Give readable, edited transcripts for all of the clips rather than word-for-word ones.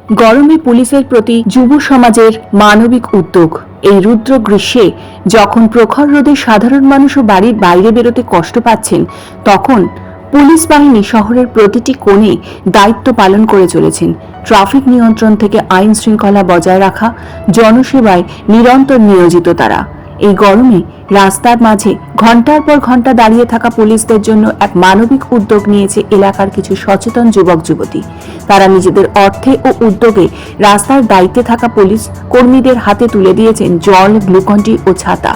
গরমে পুলিশের প্রতি যুব সমাজের মানবিক উদ্যোগ। এই রুদ্র গ্রীষ্মে যখন প্রখর রোদে সাধারণ মানুষও বাড়ির বাইরে বেরোতে কষ্ট পাচ্ছেন, তখন পুলিশ বাহিনী শহরের প্রতিটি কোণে দায়িত্ব পালন করে চলেছেন। ট্রাফিক নিয়ন্ত্রণ থেকে আইন শৃঙ্খলা বজায় রাখা, জনসেবায় নিরন্তর নিয়োজিত তারা। এই গরমে রাস্তার মাঝে ঘন্টার পর ঘন্টা দাঁড়িয়ে থাকা পুলিশদের জন্য এক মানবিক উদ্যোগ নিয়েছে এলাকার কিছু সচেতন যুবক যুবতী। তারা নিজেদের অর্থে ও উদ্যোগে রাস্তার দায়িত্বে থাকা পুলিশ কর্মীদের হাতে তুলে দিয়েছেন জল, গ্লুকন্ডি ও ছাতা।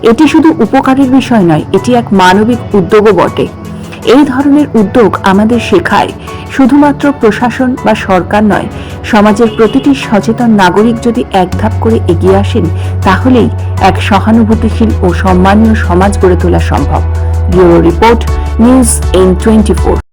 এটি শুধু উপকারের বিষয় নয়, এটি এক মানবিক উদ্যোগও বটে। এই ধরনের উদ্যোগ আমাদের শেখায় শুধুমাত্র প্রশাসন বা সরকার নয়, সমাজের প্রতিটি সচেতন নাগরিক যদি এক ধাপ করে এগিয়ে আসেন, তাহলেই এক সহানুভূতিশীল ও সম্মানীয় সমাজ গড়ে তোলা সম্ভব। Bureau report, news N24।